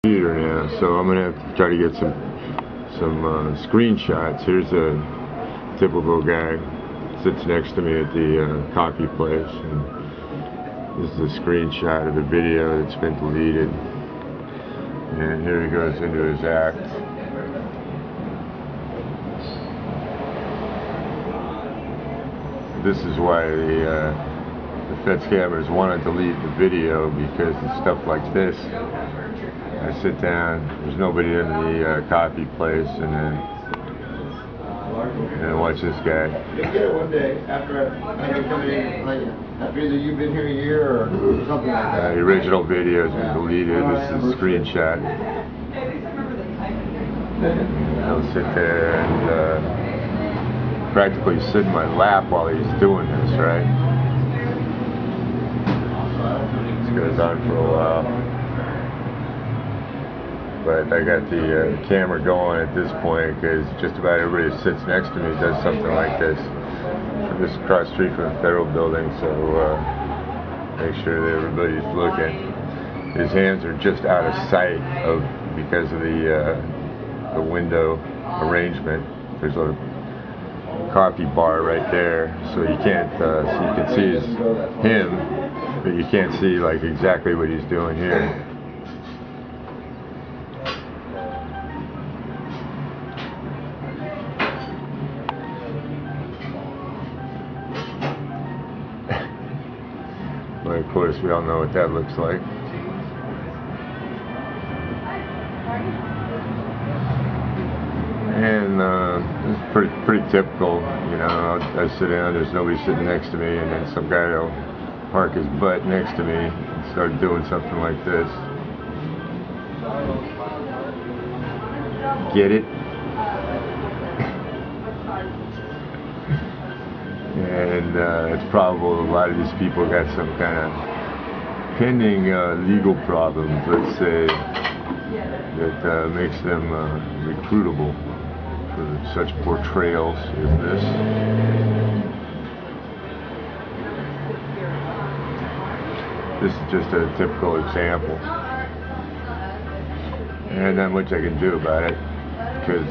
Computer now, so I'm gonna have to try to get some screenshots. Here's a typical guy sits next to me at the coffee place, and this is a screenshot of the video that's been deleted. And here he goes into his act. This is why the feds cameras want to delete the video, because it's stuff like this. I sit down, there's nobody in the coffee place, and then watch this guy. You'll get it one day after either you've been here a year or something like that. The original video has been deleted. This is a screenshot. I'll sit there and practically sit in my lap while he's doing this, right? This goes on for a while. But I got the camera going at this point, because just about everybody that sits next to me does something like this. I'm just across the street from the federal building, so make sure that everybody's looking. His hands are just out of sight because of the window arrangement. There's a coffee bar right there, so you can't. So you can see him, but you can't see like exactly what he's doing here. But of course, we all know what that looks like. And it's pretty typical, you know. I sit down, there's nobody sitting next to me, and then some guy will park his butt next to me and start doing something like this. Get it? And it's probable a lot of these people got some kind of pending legal problems, let's say, that makes them recruitable for such portrayals as this. This is just a typical example, and not much I can do about it, because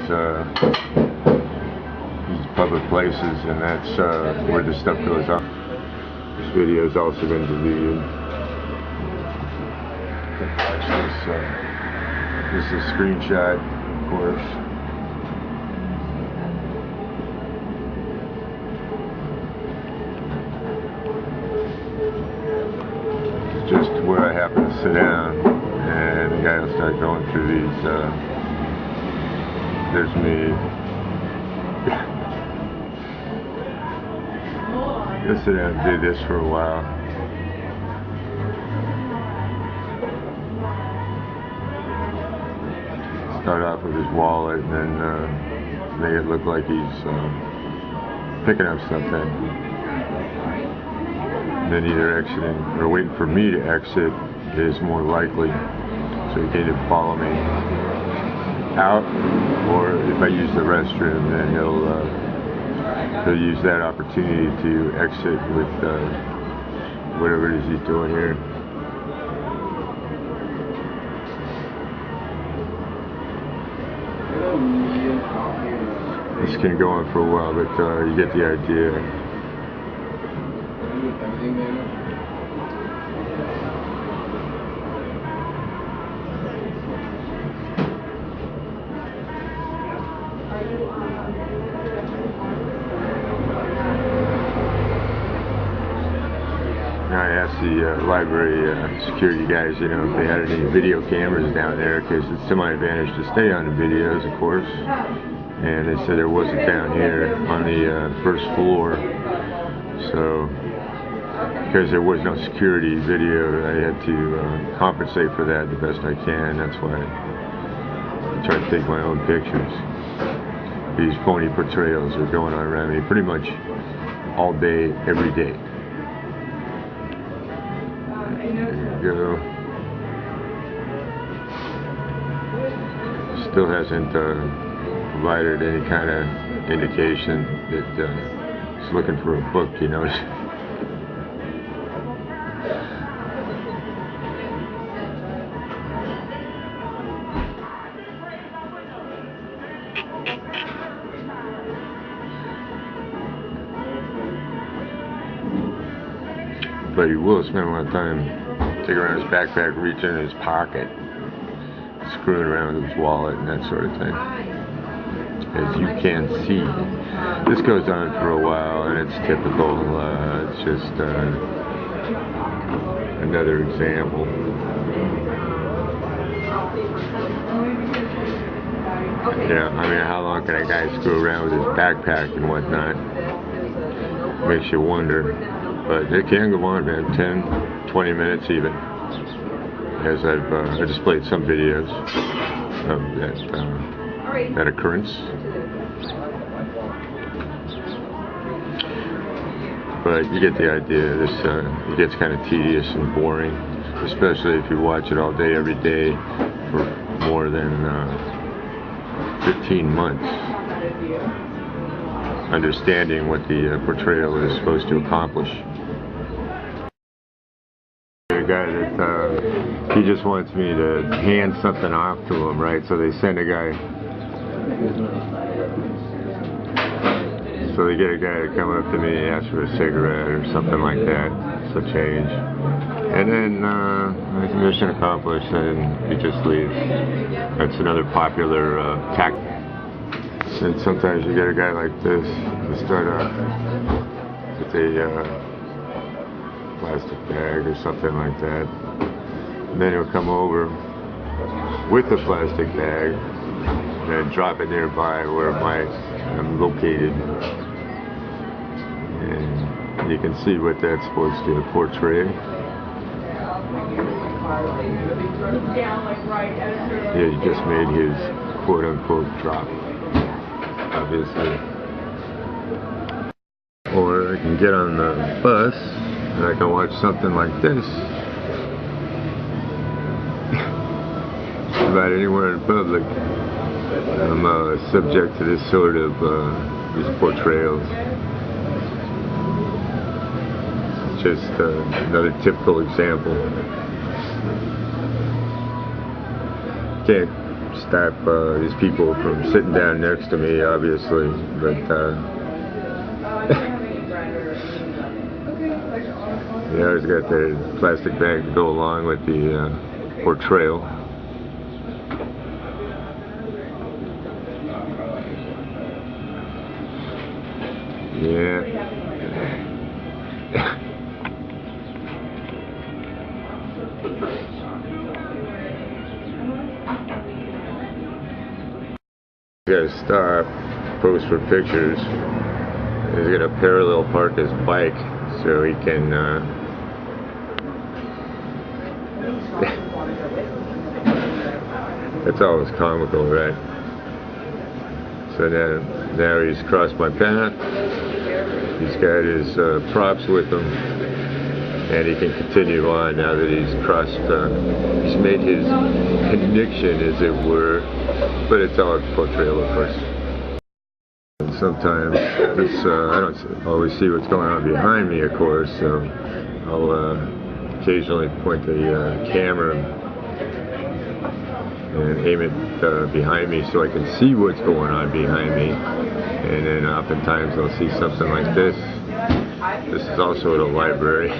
these public places, and that's where this stuff goes on. This video has also been deleted. This is a screenshot, of course. It's just where I happen to sit down, and the guy will start going through these. There's me. Just sit down and do this for a while. Start off with his wallet, and then make it look like he's picking up something. And then either exiting or waiting for me to exit is more likely, so he can either follow me out, or if I use the restroom, then he'll use that opportunity to exit with whatever it is he's doing here. This can go on for a while, but you get the idea. I asked the library security guys, you know, if they had any video cameras down there, because it's to my advantage to stay on the videos, of course. And they said there wasn't down here on the first floor. So, because there was no security video, I had to compensate for that the best I can. That's why I try to take my own pictures. These phony portrayals are going on around me pretty much all day, every day. There you go. Still hasn't provided any kind of indication that he's looking for a book, you know. but he will spend a lot of time taking around his backpack, reaching in his pocket, screwing around with his wallet and that sort of thing. As you can see, this goes on for a while, and it's typical. It's just another example. Yeah, I mean, how long can a guy screw around with his backpack and whatnot? Makes you wonder. But it can go on, man, 10, 20 minutes even. As I displayed some videos of that occurrence. But you get the idea. This it gets kind of tedious and boring, especially if you watch it all day, every day, for more than 15 months. Understanding what the portrayal is supposed to accomplish. A guy that he just wants me to hand something off to him, right? So they send a guy. So they get a guy to come up to me and ask for a cigarette or something like that. So change. And then mission accomplished, and he just leaves. That's another popular tactic. And sometimes you get a guy like this to start off with a plastic bag or something like that. And then he'll come over with the plastic bag and drop it nearby where I'm located. And you can see what that's supposed to portray. Yeah, he just made his quote-unquote drop, obviously. Or I can get on the bus and I can watch something like this. About anywhere in public, I'm subject to this sort of these portrayals. Just another typical example. Can't stop these people from sitting down next to me, obviously, but they always got the plastic bag to go along with the portrayal. Yeah. He's got to stop, pose for pictures. He's going to parallel park his bike so he can that's always comical, right? So now he's crossed my path. He's got his props with him, and he can continue on now that he's crossed, he's made his connection, as it were, but it's all a portrayal, of course. And sometimes this, I don't always see what's going on behind me, of course, so I'll occasionally point the camera and aim it behind me so I can see what's going on behind me. And then oftentimes I'll see something like this. This is also at a library.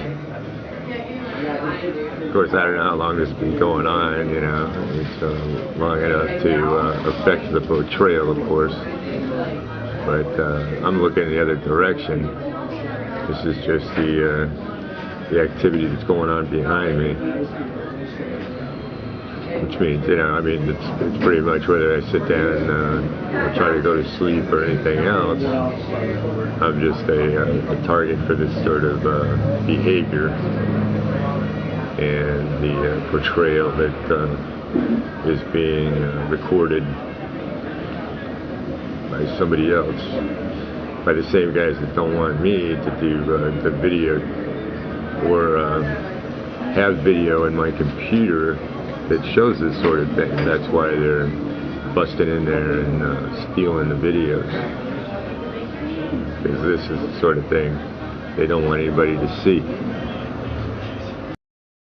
Of course, I don't know how long this has been going on, you know. It's long enough to affect the portrayal, of course. But I'm looking the other direction. This is just the activity that's going on behind me. Which means, you know, I mean, it's pretty much whether I sit down or try to go to sleep or anything else, I'm just a target for this sort of behavior and the portrayal that is being recorded by somebody else, by the same guys that don't want me to do the video or have video in my computer that shows this sort of thing. That's why they're busting in there and stealing the videos, because this is the sort of thing they don't want anybody to see.